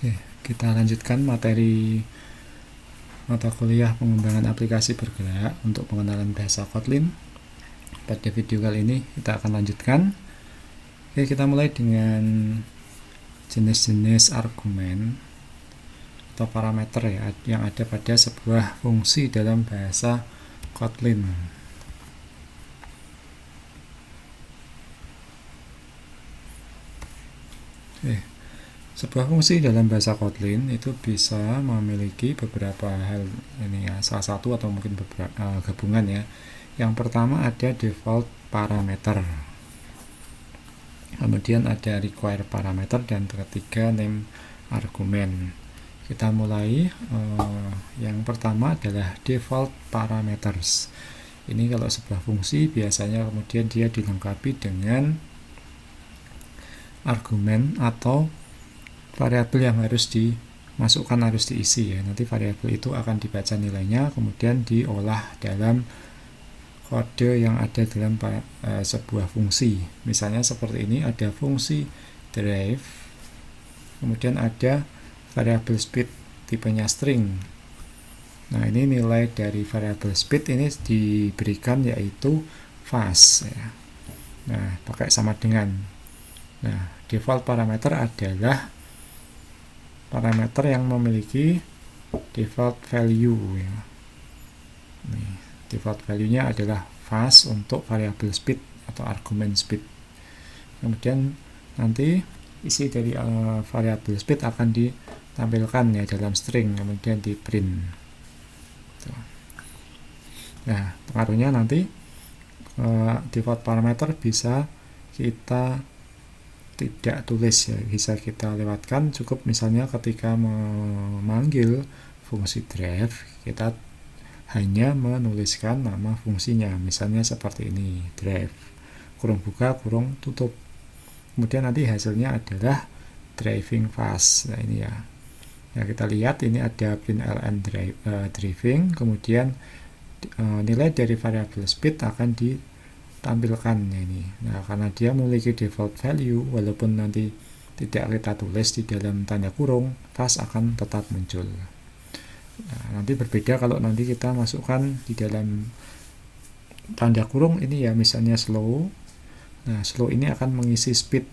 Oke, kita lanjutkan materi mata kuliah pengembangan aplikasi bergerak untuk pengenalan bahasa Kotlin. Pada video kali ini kita akan lanjutkan. Oke, kita mulai dengan jenis-jenis argumen atau parameter ya yang ada pada sebuah fungsi dalam bahasa Kotlin. Sebuah fungsi dalam bahasa Kotlin itu bisa memiliki beberapa hal ini ya, salah satu atau mungkin beberapa gabungan ya. Yang pertama ada default parameter, kemudian ada require parameter, dan ketiga name argumen. Kita mulai. Yang pertama adalah default parameters. Ini kalau sebuah fungsi biasanya kemudian dia dilengkapi dengan argumen atau variabel yang harus dimasukkan, harus diisi ya. Nanti variabel itu akan dibaca nilainya, kemudian diolah dalam kode yang ada dalam sebuah fungsi. Misalnya seperti ini, ada fungsi drive, kemudian ada variabel speed tipenya string. Nah, ini nilai dari variabel speed ini diberikan yaitu fast ya. Nah, pakai sama dengan. Nah, default parameter adalah parameter yang memiliki default value ya. Nih, default value-nya adalah fast untuk variabel speed atau argumen speed. Kemudian nanti isi dari variabel speed akan ditampilkan ya dalam string, kemudian di print. Nah, pengaruhnya nanti default parameter bisa kita tidak tulis ya, bisa kita lewatkan. Cukup misalnya ketika memanggil fungsi drive, kita hanya menuliskan nama fungsinya, misalnya seperti ini, drive kurung buka kurung tutup. Kemudian nanti hasilnya adalah driving fast. Nah, ini ya. Ya, kita lihat ini ada println driving, kemudian nilai dari variabel speed akan ditampilkan ini. Nah, karena dia memiliki default value, walaupun nanti tidak kita tulis di dalam tanda kurung, fast akan tetap muncul. Nah, nanti berbeda kalau nanti kita masukkan di dalam tanda kurung ini ya, misalnya slow. Nah, slow ini akan mengisi speed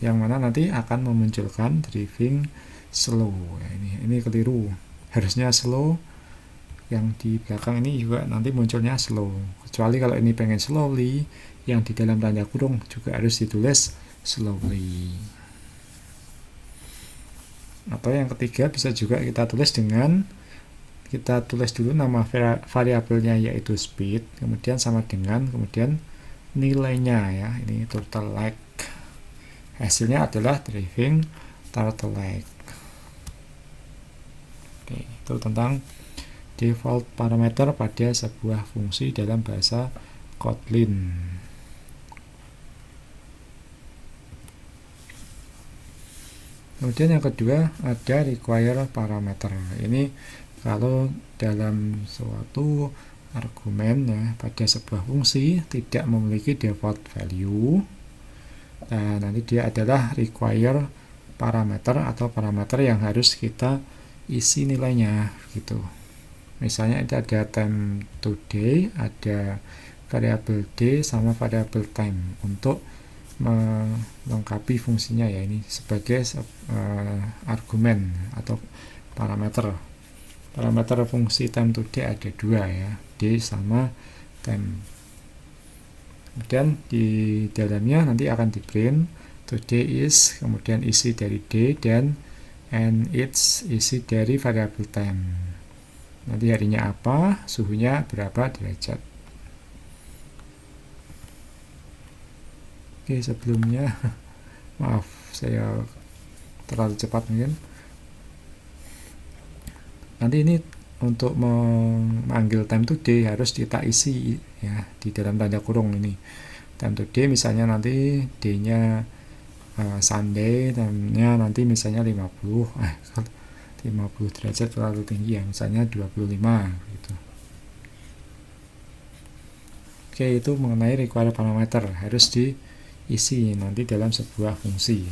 yang mana nanti akan memunculkan driving slow. Ya, ini keliru. Harusnya slow, yang di belakang ini juga nanti munculnya slow. Kecuali kalau ini pengen slowly, yang di dalam tanda kurung juga harus ditulis slowly. Atau yang ketiga bisa juga kita tulis dengan, kita tulis dulu nama variabelnya yaitu speed, kemudian sama dengan, kemudian nilainya ya, ini turtleneck. Hasilnya adalah driving turtleneck. Oke, itu tentang default parameter pada sebuah fungsi dalam bahasa Kotlin. Kemudian yang kedua ada require parameter. Ini kalau dalam suatu argumen ya, pada sebuah fungsi tidak memiliki default value, nah nanti dia adalah require parameter atau parameter yang harus kita isi nilainya gitu. Misalnya ada time today, ada variabel d sama variabel time untuk melengkapi fungsinya ya, ini sebagai argumen atau parameter. Parameter fungsi time today ada dua ya, d sama time. Kemudian di dalamnya nanti akan di print today is, kemudian isi dari d, dan and it's isi dari variabel time. Nanti harinya apa, suhunya berapa derajat. Oke, sebelumnya maaf saya terlalu cepat mungkin. Nanti ini untuk memanggil time today harus kita isi ya di dalam tanda kurung ini. Time today misalnya nanti d-nya Sunday, time-nya nanti misalnya 50 derajat terlalu tinggi ya, misalnya 25 gitu. Oke, itu mengenai require parameter, harus diisi nanti dalam sebuah fungsi.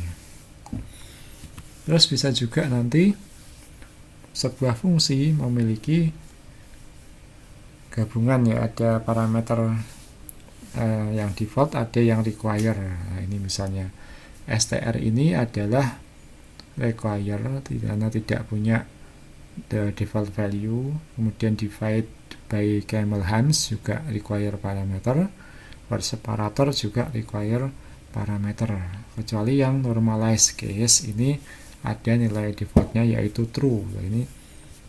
Terus bisa juga nanti sebuah fungsi memiliki gabungan ya, ada parameter yang default, ada yang require. Nah, ini misalnya str ini adalah require karena tidak punya the default value, kemudian divide by camel hash juga require parameter, word separator juga require parameter, kecuali yang normalized case ini ada nilai defaultnya yaitu true. Ini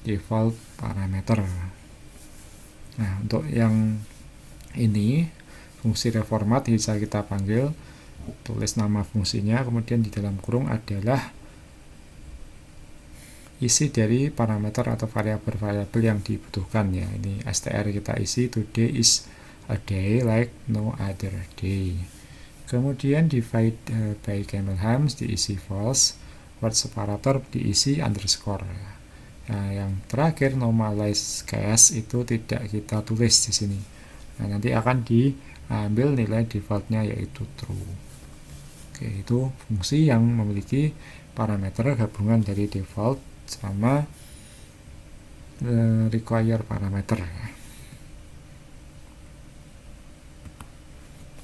default parameter. Nah, untuk yang ini fungsi reformat bisa kita panggil, tulis nama fungsinya, kemudian di dalam kurung adalah isi dari parameter atau variabel-variabel yang dibutuhkan ya. Ini str kita isi today is a day like no other day. Kemudian divide by camel hash diisi false, word separator diisi underscore. Nah, yang terakhir normalize case itu tidak kita tulis di sini. Nah, nanti akan diambil nilai defaultnya yaitu true. Oke, itu fungsi yang memiliki parameter gabungan dari default sama require parameter.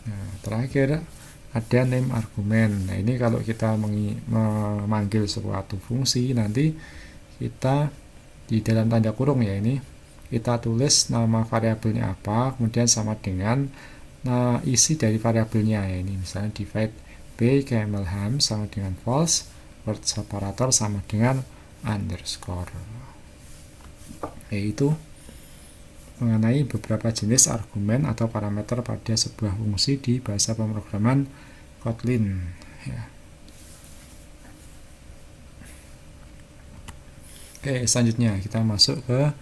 Nah, terakhir ada name argument. Nah, ini kalau kita memanggil suatu fungsi, nanti kita di dalam tanda kurung ya, ini kita tulis nama variabelnya apa, kemudian sama dengan isi dari variabelnya ya. Ini misalnya divide by camel hash sama dengan false, word separator sama dengan underscore. Yaitu mengenai beberapa jenis argumen atau parameter pada sebuah fungsi di bahasa pemrograman Kotlin ya. Oke, selanjutnya kita masuk ke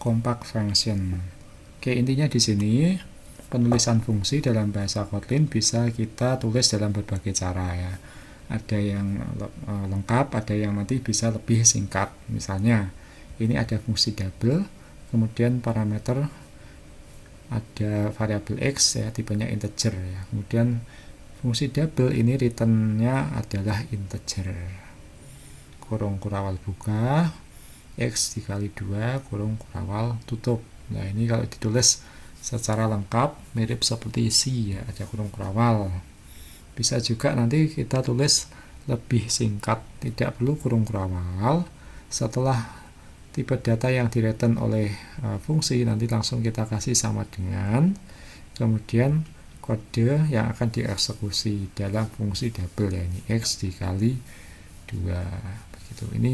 compact function. Oke, intinya di sini penulisan fungsi dalam bahasa Kotlin bisa kita tulis dalam berbagai cara ya. Ada yang lengkap, ada yang nanti bisa lebih singkat. Misalnya, ini ada fungsi double, kemudian parameter ada variabel x ya, tipenya integer ya. Kemudian fungsi double ini returnnya adalah integer. Kurung kurawal buka, x dikali 2 kurung kurawal tutup. Nah, ini kalau ditulis secara lengkap mirip seperti C ya, ada kurung kurawal. Bisa juga nanti kita tulis lebih singkat, tidak perlu kurung kurawal. Setelah tipe data yang direturn oleh fungsi nanti langsung kita kasih sama dengan, kemudian kode yang akan dieksekusi dalam fungsi double ya, ini x dikali 2 begitu. Ini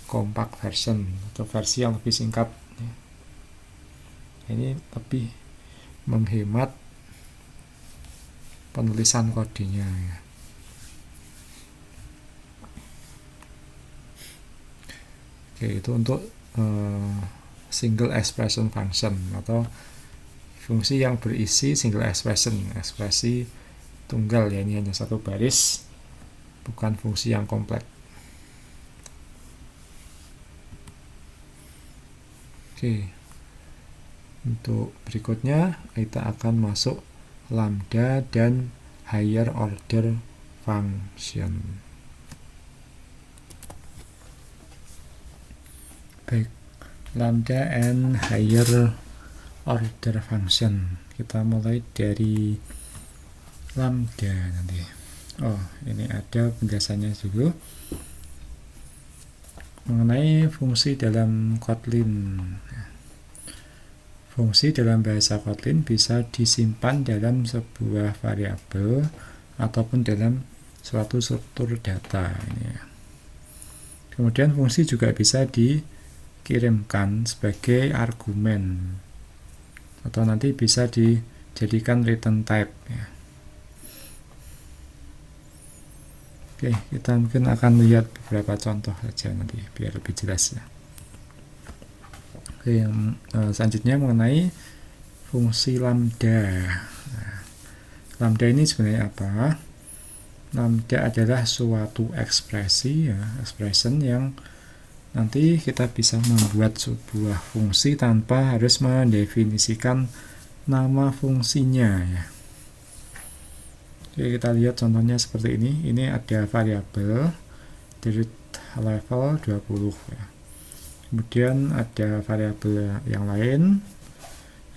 compact version atau versi yang lebih singkat ya. Ini lebih menghemat penulisan kodenya ya. Oke, itu untuk single expression function atau fungsi yang berisi single expression, ekspresi tunggal ya, ini hanya satu baris, bukan fungsi yang kompleks. Oke, untuk berikutnya kita akan masuk lambda dan higher order function. Baik, lambda and higher order function. Kita mulai dari lambda nanti. Oh, ini ada penjelasannya dulu mengenai fungsi dalam Kotlin. Fungsi dalam bahasa Kotlin bisa disimpan dalam sebuah variabel ataupun dalam suatu struktur data ini ya. Kemudian fungsi juga bisa dikirimkan sebagai argumen atau nanti bisa dijadikan return type ya. Oke, kita mungkin akan lihat beberapa contoh saja nanti biar lebih jelas ya. Oke, yang selanjutnya mengenai fungsi lambda. Nah, lambda ini sebenarnya apa? Lambda adalah suatu ekspresi ya, expression yang nanti kita bisa membuat sebuah fungsi tanpa harus mendefinisikan nama fungsinya ya. Oke, kita lihat contohnya seperti ini. Ini ada variabel level 20 ya. Kemudian ada variabel yang lain,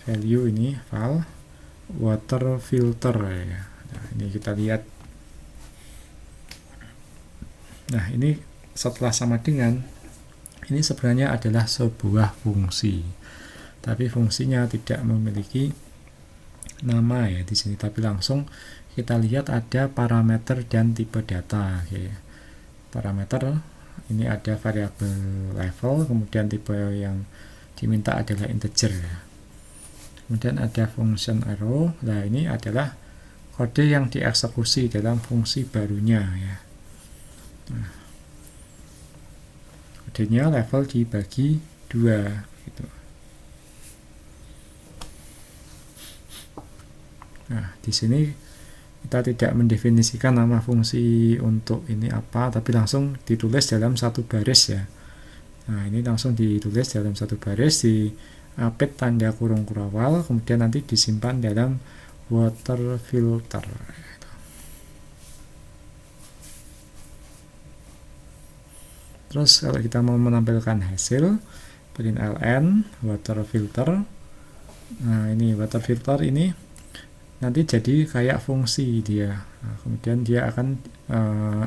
value ini val water filter ya. Nah, ini kita lihat. Nah, ini setelah sama dengan, ini sebenarnya adalah sebuah fungsi, tapi fungsinya tidak memiliki nama ya di sini, tapi langsung kita lihat ada parameter dan tipe data. Oke. Parameter ini ada variabel level, kemudian tipe yang diminta adalah integer ya. Kemudian ada function arrow. Nah, ini adalah kode yang dieksekusi dalam fungsi barunya ya. Nah, kodenya level dibagi 2 gitu. Nah, di sini kita tidak mendefinisikan nama fungsi untuk ini apa, tapi langsung ditulis dalam satu baris ya. Nah, ini langsung ditulis dalam satu baris, diapit tanda kurung kurawal, kemudian nanti disimpan dalam water filter. Terus kalau kita mau menampilkan hasil, print ln water filter. Nah, ini water filter ini nanti jadi kayak fungsi dia. Nah, kemudian dia akan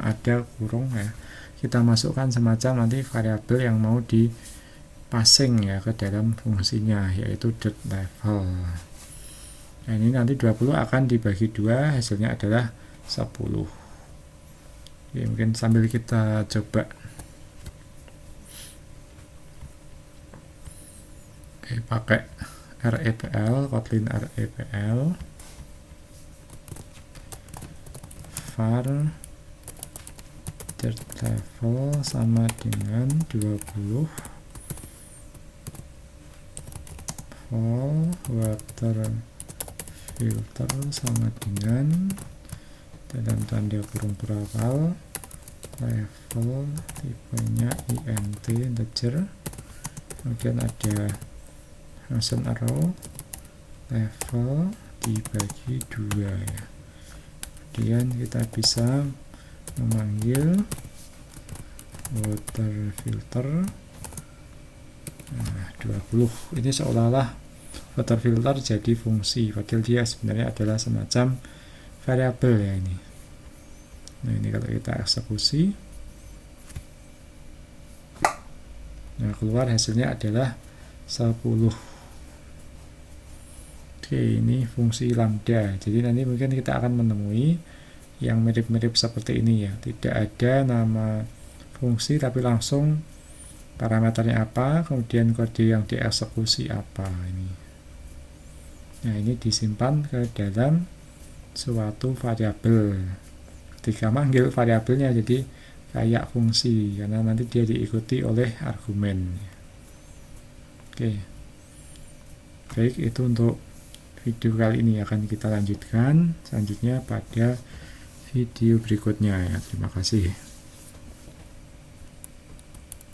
ada kurung ya. Kita masukkan semacam nanti variabel yang mau di passing ya ke dalam fungsinya, yaitu .level. Nah, ini nanti 20 akan dibagi 2, hasilnya adalah 10. Oke, mungkin sambil kita coba. Oke, pakai REPL, Kotlin REPL. var level sama dengan 20 val water filter sama dengan dalam tanda kurung berawal level tipenya int integer, kemudian ada function arrow level dibagi 2 ya. Kemudian kita bisa memanggil water filter. Nah, 20 ini seolah-olah water filter jadi fungsi, padahal dia sebenarnya adalah semacam variabel ya ini. Nah, ini kalau kita eksekusi, nah keluar hasilnya adalah 10. Oke, ini fungsi lambda. Jadi nanti mungkin kita akan menemui yang mirip-mirip seperti ini ya. Tidak ada nama fungsi tapi langsung parameternya apa, kemudian kode yang dieksekusi apa ini. Nah, ini disimpan ke dalam suatu variabel. Ketika manggil variabelnya jadi kayak fungsi karena nanti dia diikuti oleh argumen. Oke. Baik, itu untuk video kali ini. Akan kita lanjutkan selanjutnya pada video berikutnya ya. Terima kasih.